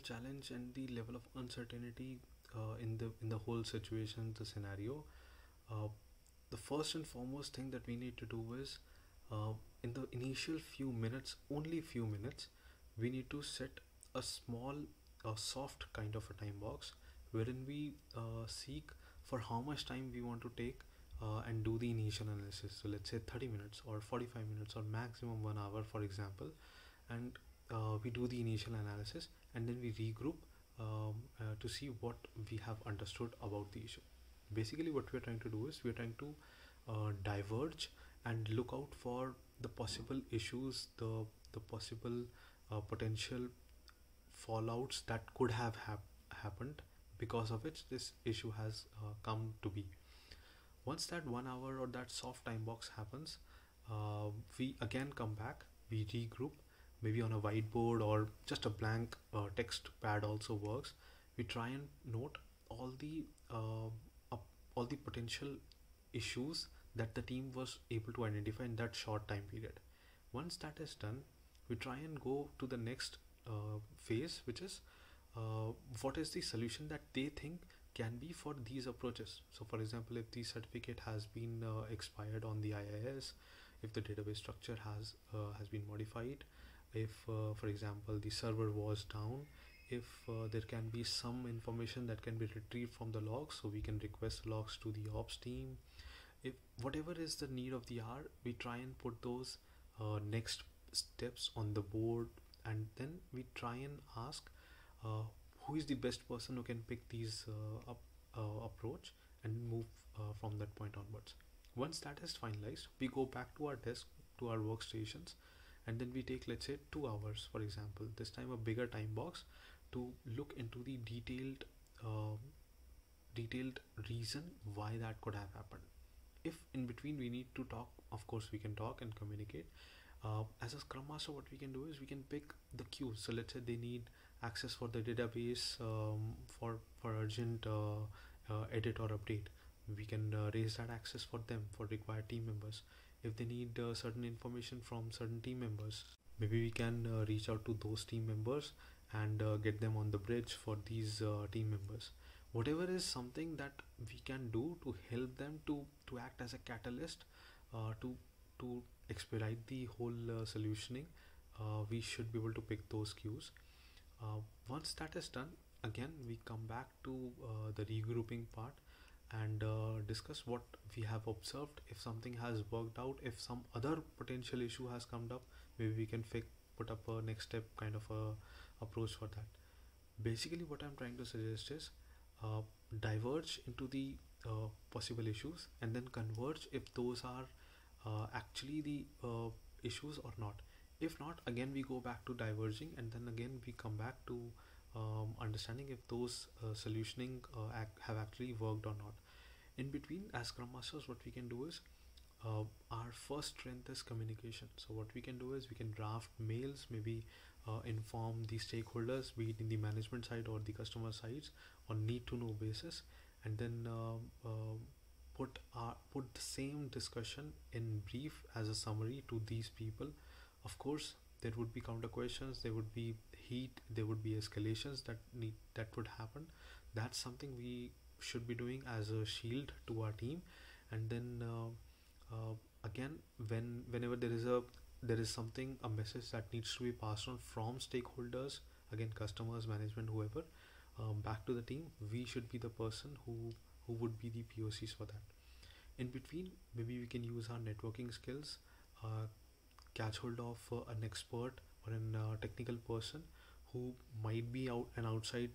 challenge and the level of uncertainty in the whole situation, the scenario, uh, the first and foremost thing that we need to do is, uh, in the initial few minutes, only few minutes, we need to set a small, soft kind of a time box wherein we seek for how much time we want to take and do the initial analysis. So let's say 30 minutes or 45 minutes or maximum 1 hour, for example, and we do the initial analysis and then we regroup to see what we have understood about the issue. Basically, what we are trying to do is we are trying to diverge and look out for the possible issues, the possible potential fallouts that could have happened, because of which this issue has come to be. Once that 1 hour or that soft time box happens, we again come back, we regroup, maybe on a whiteboard or just a blank text pad also works. We try and note all the all the potential issues that the team was able to identify in that short time period. Once that is done, we try and go to the next phase, which is uh, what is the solution that they think can be for these approaches. So for example, if the certificate has been expired on the IIS, if the database structure has been modified, if for example the server was down, if there can be some information that can be retrieved from the logs, so we can request logs to the ops team. If whatever is the need of the hour, we try and put those next steps on the board, and then we try and ask uh, who is the best person who can pick these approach and move from that point onwards. Once that is finalized, we go back to our desk, to our workstations, and then we take, let's say, 2 hours, for example, this time a bigger time box, to look into the uh, detailed reason why that could have happened. If in between we need to talk, of course we can talk and communicate. As a scrum master, what we can do is we can pick the queues. So let's say they need access for the database, for urgent edit or update, we can raise that access for them, for required team members. If they need certain information from certain team members, maybe we can reach out to those team members and get them on the bridge for these team members. Whatever is something that we can do to help them to act as a catalyst, to expedite the whole solutioning, we should be able to pick those cues. Once that is done, again we come back to the regrouping part and discuss what we have observed. If something has worked out, if some other potential issue has come up, maybe we can put up a next step kind of a approach for that. Basically, what I'm trying to suggest is uh, diverge into the possible issues and then converge if those are actually the issues or not. If not, again we go back to diverging, and then again we come back to understanding if those solutioning have actually worked or not. In between, as scrum masters, what we can do is, our first strength is communication. So what we can do is we can draft mails, maybe inform the stakeholders, be it in the management side or the customer sides, on need to know basis, and then put the same discussion in brief as a summary to these people. Of course, there would be counter questions, there would be heat, there would be escalations that would happen. That's something we should be doing as a shield to our team. And then again, whenever there is something, a message that needs to be passed on from stakeholders, again customers, management, whoever, back to the team, we should be the person who would be the POCs for that. In between, maybe we can use our networking skills, uh, catch hold of an expert or an technical person who might be an outside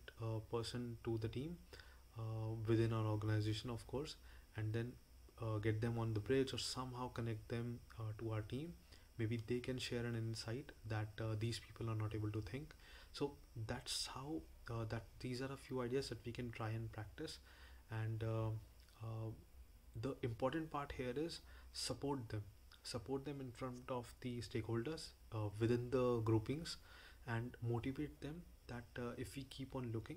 person to the team, within our organization, of course, and then get them on the bridge or somehow connect them to our team. Maybe they can share an insight that these people are not able to think. So that's how, that these are a few ideas that we can try and practice. And uh, the important part here is support them in front of the stakeholders, within the groupings, and motivate them that if we keep on looking,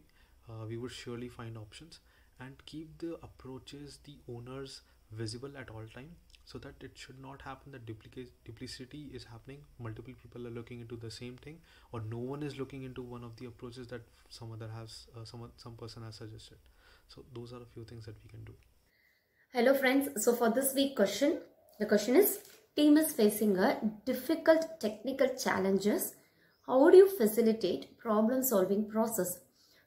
we would surely find options, and keep the approaches, the owners, visible at all time, so that it should not happen that duplicity is happening, multiple people are looking into the same thing, or no one is looking into one of the approaches that some person has suggested. So those are a few things that we can do. Hello friends, so for this week question, the question is, team is facing a difficult technical challenges. How would you facilitate problem solving process?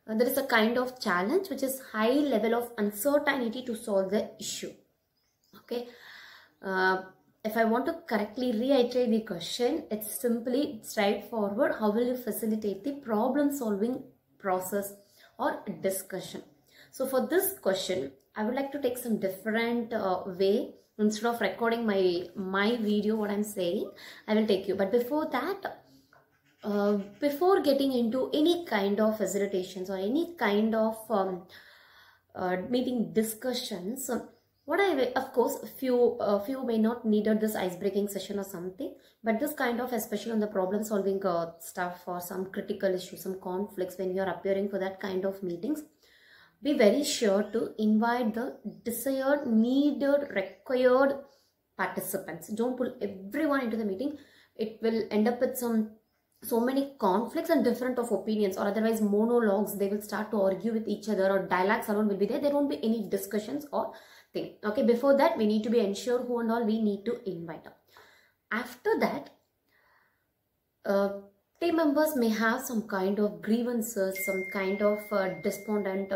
There is a kind of challenge which is high level of uncertainty to solve the issue. Okay, if I want to correctly reiterate the question, it's simply straightforward. How will you facilitate the problem solving process or discussion? So for this question, I would like to take some different way. Instead of recording my video, what I'm saying, I will take you. But before that, before getting into any kind of facilitations or any kind of meeting discussions, what I will, of course, few may not needed this ice-breaking session or something, but this kind of, especially on the problem solving stuff or some critical issues, some conflicts, when you are appearing for that kind of meetings, be very sure to invite the desired, needed, required participants. Don't pull everyone into the meeting. It will end up with so many conflicts and different of opinions, or otherwise monologues. They will start to argue with each other, or dialogues alone will be there. There won't be any discussions or thing. Okay, before that, we need to be ensure who and all we need to invite. After that, team members may have some kind of grievances, some kind of despondent,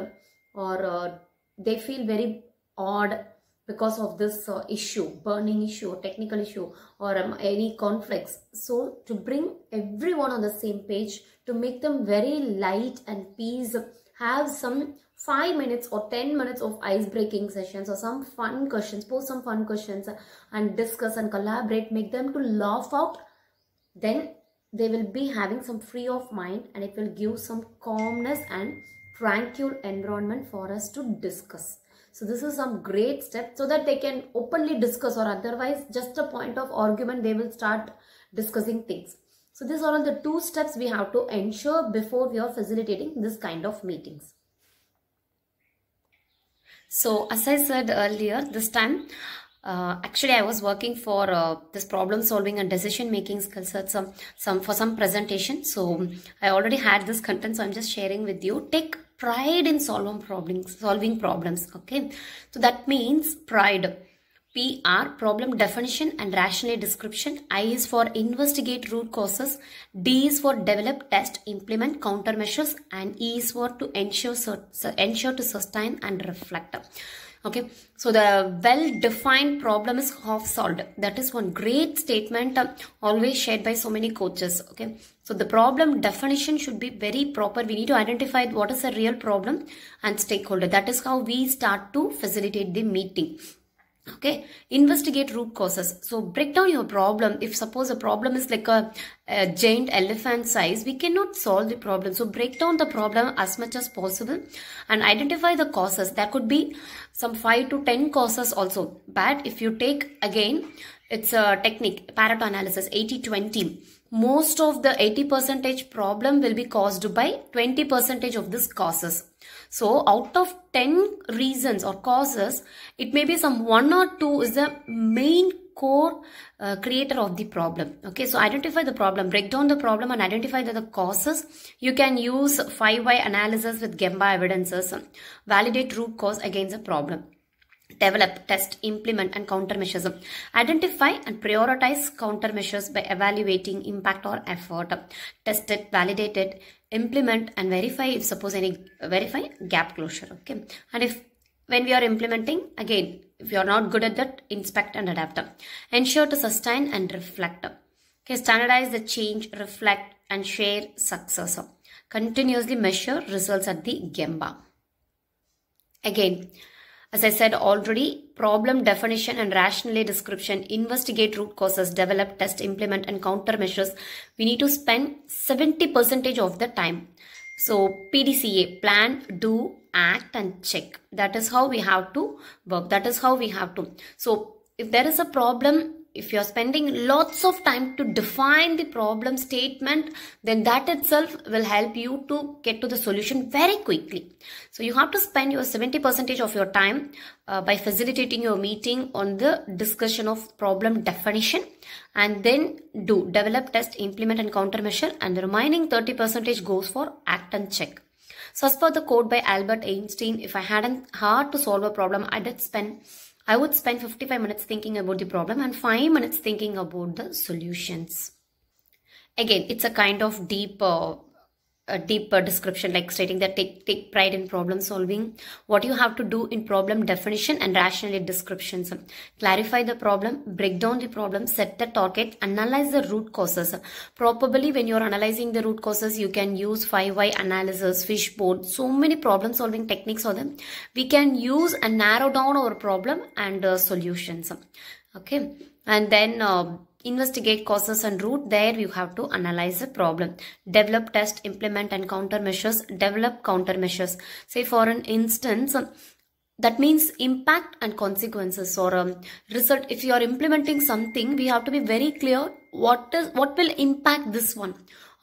or they feel very odd because of this issue, burning issue, or technical issue, or any conflicts. So to bring everyone on the same page, to make them very light and peace, have some 5 minutes or 10 minutes of ice-breaking sessions, or some fun questions, post some fun questions and discuss and collaborate, make them to laugh out. Then they will be having some free of mind, and it will give some calmness and tranquil environment for us to discuss. So this is some great step, so that they can openly discuss, or otherwise just a point of argument, they will start discussing things. So these are all the 2 steps we have to ensure before we are facilitating this kind of meetings. So as I said earlier, this time actually I was working for this problem solving and decision making skill sets for some presentation. So I already had this content, so I'm just sharing with you. Take pride in solving problems. Okay, so that means pride. PR, problem definition and rationale description. I is for investigate root causes. D is for develop, test, implement countermeasures, and E is for to ensure to sustain and reflect. Okay, so the well-defined problem is half solved. That is one great statement always shared by so many coaches. Okay, so the problem definition should be very proper. We need to identify what is a real problem and stakeholder. That is how we start to facilitate the meeting. Okay, investigate root causes. So break down your problem. If suppose a problem is like a giant elephant size, we cannot solve the problem. So break down the problem as much as possible and identify the causes. There could be some 5 to 10 causes also. But if you take again, it's a technique, Pareto analysis, 80-20. Most of the 80% problem will be caused by 20% of this causes. So out of 10 reasons or causes, it may be some 1 or 2 is the main core creator of the problem. Okay, so identify the problem, break down the problem and identify the causes. You can use 5Y analysis with Gemba evidences, validate root cause against the problem. Develop, test, implement and countermeasures. Identify and prioritize countermeasures by evaluating impact or effort. Test it, validate it, implement and verify if suppose verify gap closure. Okay, and if when we are implementing, again, if you are not good at that, inspect and adapt. Ensure to sustain and reflect. Okay, standardize the change, reflect and share success. Continuously measure results at the Gemba. Again, as I said already, problem definition and rationale description, investigate root causes, develop, test, implement and countermeasures. We need to spend 70% of the time. So PDCA, plan, do, act and check. That is how we have to work. That is how we have to. So if there is a problem if you're spending lots of time to define the problem statement, then that itself will help you to get to the solution very quickly. So you have to spend your 70% of your time by facilitating your meeting on the discussion of problem definition, and then develop, test, implement and countermeasure, and the remaining 30% goes for act and check. So as per the quote by Albert Einstein, if I hadn't hard to solve a problem, I would spend 55 minutes thinking about the problem and 5 minutes thinking about the solutions. Again, it's a kind of deeper description, like stating that take pride in problem solving. What you have to do in problem definition and rationality descriptions. Clarify the problem, break down the problem, set the target, analyze the root causes. Probably when you're analyzing the root causes, you can use 5 why analysis, fishbone. So many problem solving techniques are there. We can use and narrow down our problem and solutions. Okay, and then investigate causes and root. There you have to analyze the problem. Develop, test, implement and countermeasures. Develop countermeasures. Say for an instance, that means impact and consequences or result. If you are implementing something, we have to be very clear what will impact this one.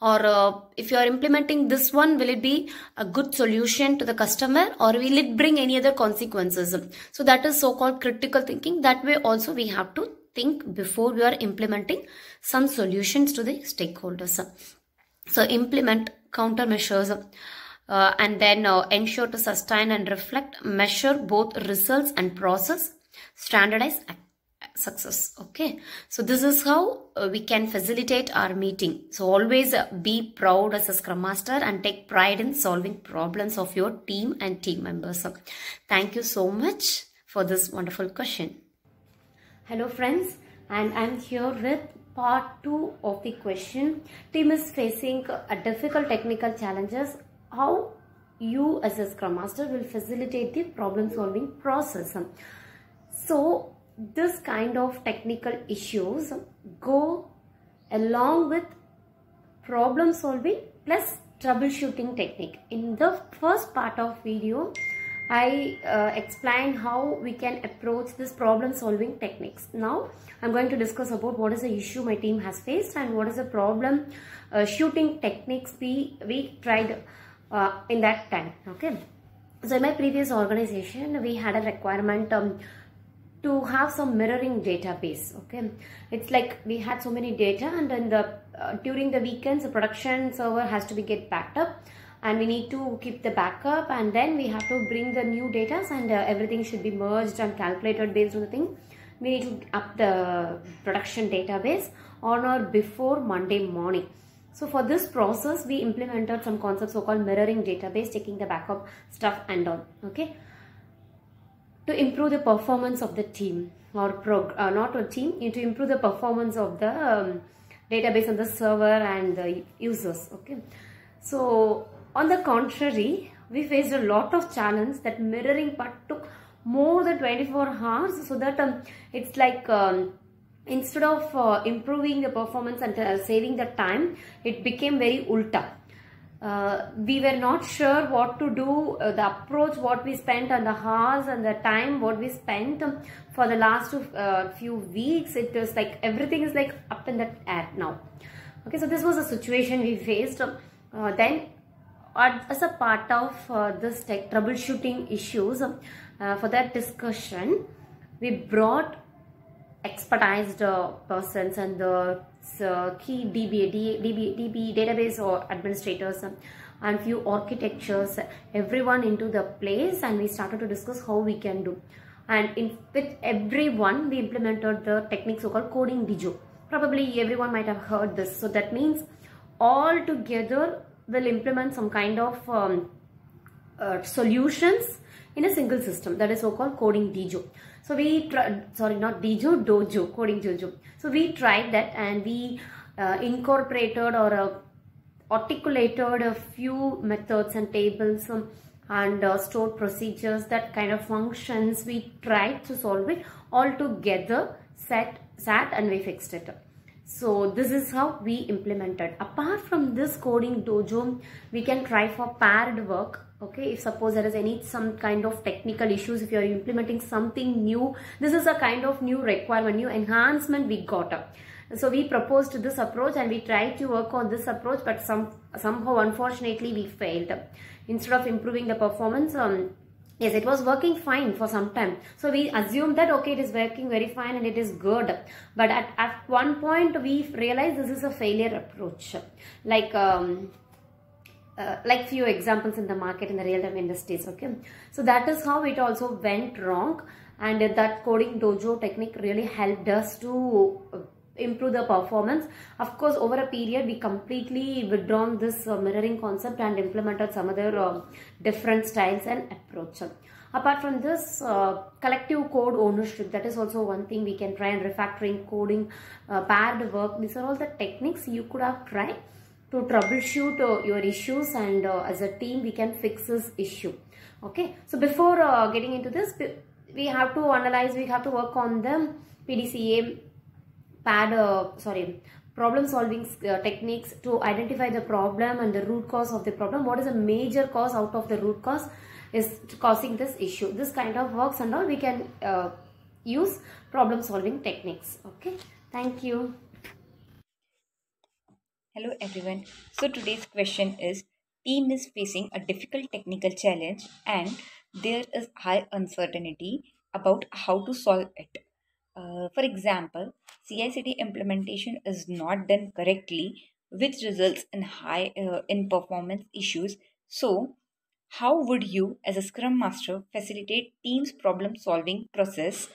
Or if you are implementing this one, will it be a good solution to the customer or will it bring any other consequences? So that is so-called critical thinking. That way also we have to think before we are implementing some solutions to the stakeholders. So implement countermeasures and then ensure to sustain and reflect, measure both results and process, standardize success. Okay, so this is how we can facilitate our meeting. So always be proud as a Scrum Master and take pride in solving problems of your team and team members. Thank you so much for this wonderful question. Hello friends, and I'm here with part 2 of the question. Team is facing a difficult technical challenges. How you as a Scrum Master will facilitate the problem solving process. So this kind of technical issues go along with problem solving plus troubleshooting technique. In the first part of video, I explained how we can approach this problem solving techniques. Now I'm going to discuss about what is the issue my team has faced and what is the problem shooting techniques we tried in that time. Okay, so in my previous organization we had a requirement to have some mirroring database. Okay, it's like we had so many data, and then during the weekends the production server has to be get backed up, and we need to keep the backup, and then we have to bring the new data, and everything should be merged and calculated based on the thing. We need to up the production database on or before Monday morning. So for this process we implemented some concepts so-called mirroring database, taking the backup stuff and all. Okay, to improve the performance of the team or not a team, to improve the performance of the database on the server and the users. Okay, so on the contrary, we faced a lot of challenge. That mirroring part took more than 24 hours, so that it's like instead of improving the performance and saving the time, it became very ulta. We were not sure what to do, the approach what we spent and the hours and the time what we spent for the last few weeks. It was like everything is like up in the air now. Okay, so this was a situation we faced. Then as a part of this troubleshooting issues, for that discussion we brought expertised persons and the key DB database or administrators and few architectures, everyone into the place, and we started to discuss how we can do. And with everyone we implemented the technique so called coding dijo. Probably everyone might have heard this. So that means all together will implement some kind of solutions in a single system, that is so called coding dijo. So we tried, sorry, not dijo, dojo, coding dojo. So we tried that, and we incorporated or articulated a few methods and tables and stored procedures, that kind of functions. We tried to solve it all together, sat and we fixed it. So this is how we implemented. Apart from this coding dojo, we can try for paired work Okay, if suppose there is some kind of technical issues, if you are implementing something new, this is a kind of new requirement, new enhancement we got up. So we proposed this approach and we tried to work on this approach, but somehow unfortunately we failed. Instead of improving the performance, yes, it was working fine for some time. So we assumed that okay, it is working very fine and it is good. But at one point we realized this is a failure approach. Like few examples in the market in the real-time industries. Okay, so that is how it also went wrong, and that coding dojo technique really helped us to improve the performance. Of course, over a period we completely withdrawn this mirroring concept and implemented some other different styles and approach. Apart from this, collective code ownership, that is also one thing we can try, and refactoring, coding, paired work, these are all the techniques you could have tried to troubleshoot your issues, and as a team we can fix this issue. Okay, so before getting into this, we have to analyze, we have to work on the PDCA problem solving techniques to identify the problem and the root cause of the problem. What is a major cause out of the root cause is causing this issue? This kind of works and all we can use problem solving techniques. Okay, thank you. Hello everyone. So today's question is, team is facing a difficult technical challenge and there is high uncertainty about how to solve it. For example, CI/CD implementation is not done correctly, which results in high in performance issues. So how would you as a Scrum Master facilitate team's problem solving process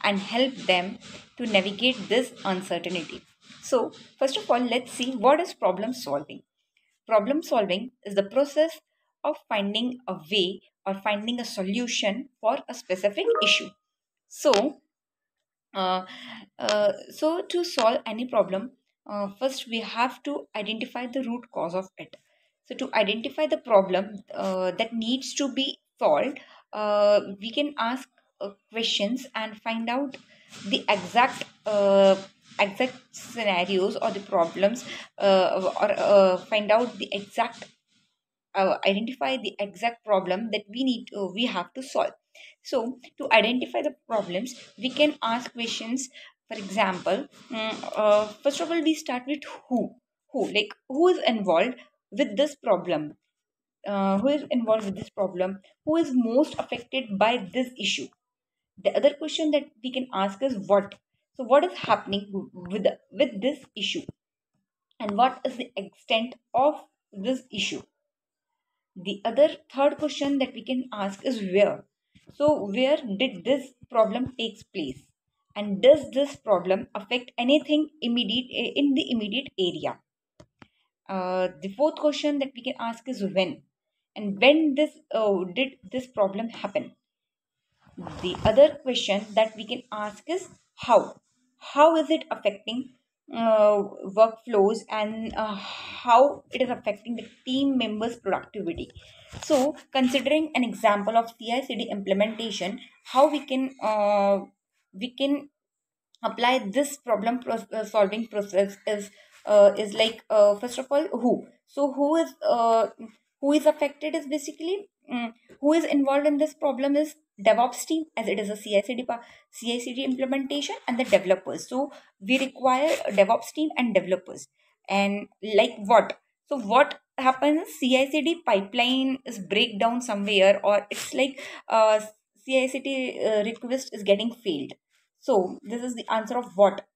and help them to navigate this uncertainty? So, first of all, let's see what is problem solving. Problem solving is the process of finding a way or finding a solution for a specific issue. So, uh, so to solve any problem, first we have to identify the root cause of it. So to identify the problem that needs to be solved, we can ask questions and find out the exact scenarios or the problems, or find out the exact identify the exact problem that we have to solve. So to identify the problems, we can ask questions. For example, first of all, we start with who is involved with this problem, who is most affected by this issue. The other question that we can ask is what. So what is happening with this issue, and what is the extent of this issue. The other third question that we can ask is where. So where did this problem takes place, and does this problem affect anything immediate in the immediate area. The fourth question that we can ask is when, and when this did this problem happen. The other question that we can ask is how is it affecting workflows, and how it is affecting the team members productivity. So considering an example of CI/CD implementation, how we can apply this problem solving process is like, first of all, who is affected is basically, who is involved in this problem is DevOps team, as it is a CI/CD implementation, and the developers. So we require a DevOps team and developers. And like what? So what happens? CI/CD pipeline is breakdown somewhere, or it's like CI/CD request is getting failed. So this is the answer of what.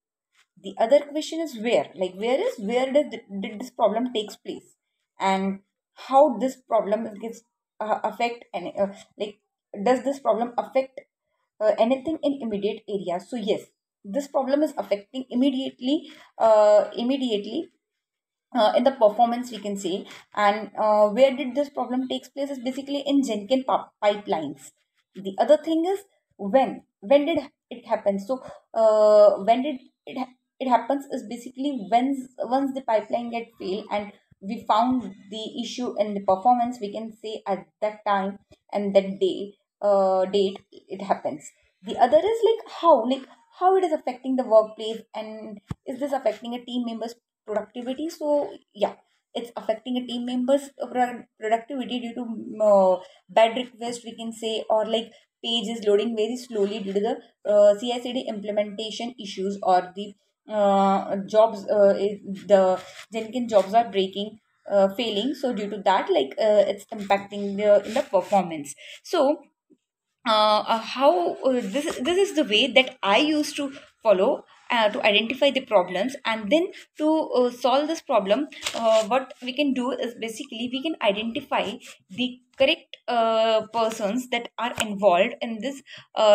The other question is where. Like where did this problem takes place, and how this problem gets affect, and like does this problem affect anything in immediate area. So yes, this problem is affecting immediately in the performance, we can say. And where did this problem takes place is basically in Jenkins pipelines. The other thing is when did it happen. So when did it happens is basically once the pipeline get failed and we found the issue in the performance, we can say at that time and that date it happens. The other is how it is affecting the workplace, and is this affecting a team member's productivity. So yeah, it's affecting a team member's productivity due to bad request, we can say, or like page is loading very slowly due to the CI/CD implementation issues, or the jobs, the Jenkins jobs are breaking, failing. So due to that, like it's impacting in the performance. So how this is the way that I used to follow to identify the problems, and then to solve this problem. What we can do is basically we can identify the correct persons that are involved in this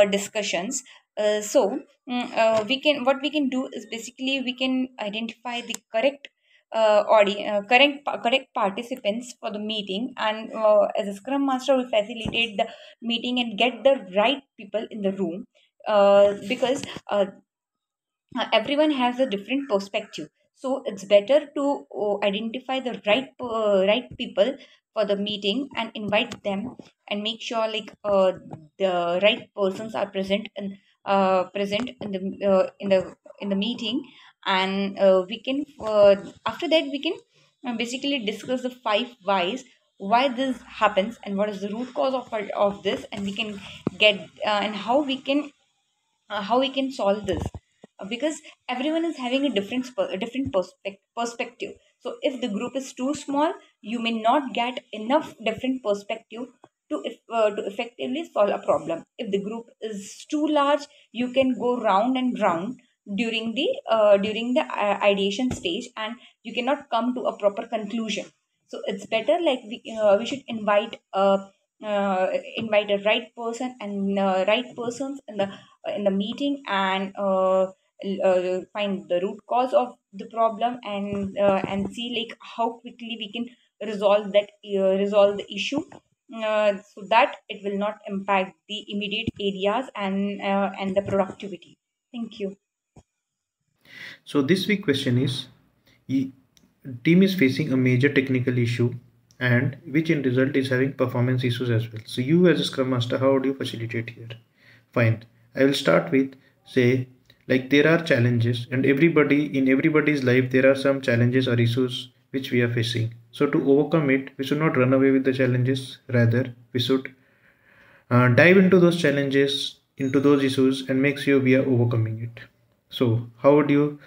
discussions. We can, what we can do is basically we can identify the correct correct participants for the meeting, and as a scrum master will facilitate the meeting and get the right people in the room, because everyone has a different perspective. So it's better to identify the right people for the meeting and invite them, and make sure like the right persons are present in the meeting. And we can after that we can basically discuss the 5 whys, why this happens and what is the root cause of this, and we can get and how we can solve this. Because everyone is having a different perspective. So if the group is too small, you may not get enough different perspective to effectively solve a problem. If the group is too large, you can go round and round during the ideation stage, and you cannot come to a proper conclusion. So it's better like we should invite a right person and right persons in the meeting, and find the root cause of the problem, and see like how quickly we can resolve the issue, so that it will not impact the immediate areas and the productivity. Thank you. So this week question is, e- team is facing a major technical issue and which in result is having performance issues as well. So you as a scrum master, how would you facilitate here? Fine. I will start with, say, like there are challenges, and everybody's life there are some challenges or issues which we are facing. So to overcome it, we should not run away with the challenges. Rather, we should dive into those challenges, into those issues, and make sure we are overcoming it. So how would you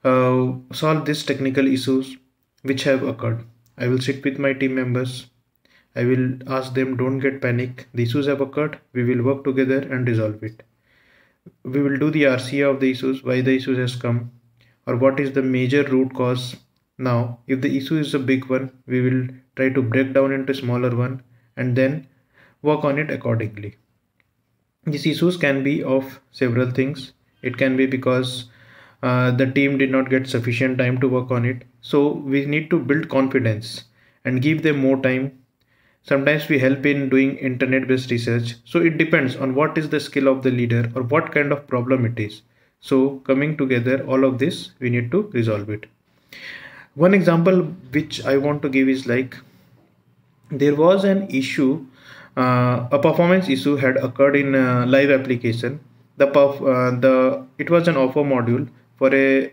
solve these technical issues which have occurred? I will sit with my team members. I will ask them, don't get panic. The issues have occurred. We will work together and resolve it. We will do the RCA of the issues, why the issues has come, or what is the major root cause. Now, if the issue is a big one, we will try to break down into smaller one and then work on it accordingly. These issues can be of several things. It can be because the team did not get sufficient time to work on it. So we need to build confidence and give them more time. Sometimes we help in doing internet-based research. So it depends on what is the skill of the leader or what kind of problem it is. So coming together, all of this, we need to resolve it. One example which I want to give is like, there was an issue, a performance issue had occurred in a live application. It was an offer module for a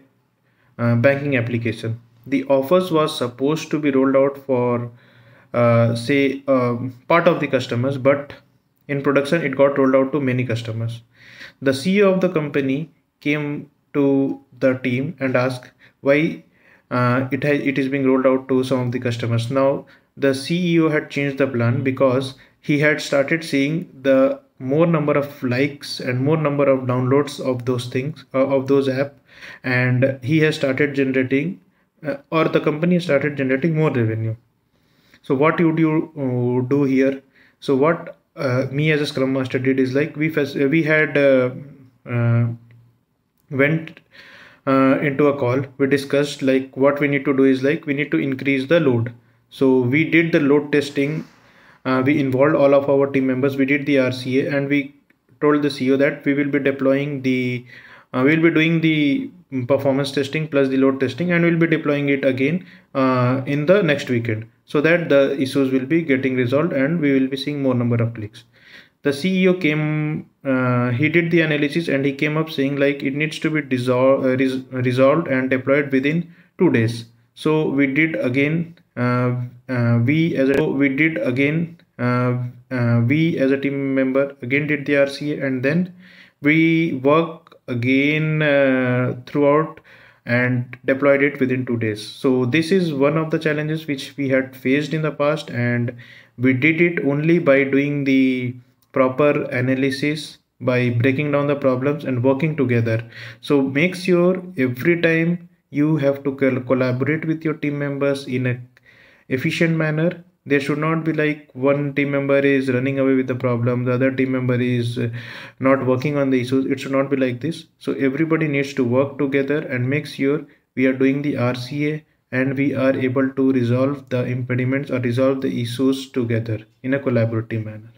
banking application. The offers was supposed to be rolled out for part of the customers, but in production it got rolled out to many customers. The CEO of the company came to the team and asked why it is being rolled out to some of the customers. Now the CEO had changed the plan because he had started seeing the more number of likes and more number of downloads of those things, of those app, and he has started generating or the company started generating more revenue. So what would you do here? So what me as a scrum master did is like, we had went into a call. We discussed like what we need to do is like, we need to increase the load. So we did the load testing. We involved all of our team members. We did the RCA, and we told the CEO that we will be deploying the we'll be doing the performance testing plus the load testing, and we'll be deploying it again in the next weekend, so that the issues will be getting resolved and we will be seeing more number of clicks. The CEO came, he did the analysis, and he came up saying like it needs to be resolved and deployed within 2 days. So we did again. We as a team member again did the RCA, and then we work again throughout and deployed it within 2 days. So this is one of the challenges which we had faced in the past, and we did it only by doing the proper analysis, by breaking down the problems and working together. So make sure every time you have to collaborate with your team members in a efficient manner. There should not be like one team member is running away with the problem, the other team member is not working on the issues. It should not be like this. So everybody needs to work together and make sure we are doing the RCA and we are able to resolve the impediments or resolve the issues together in a collaborative manner.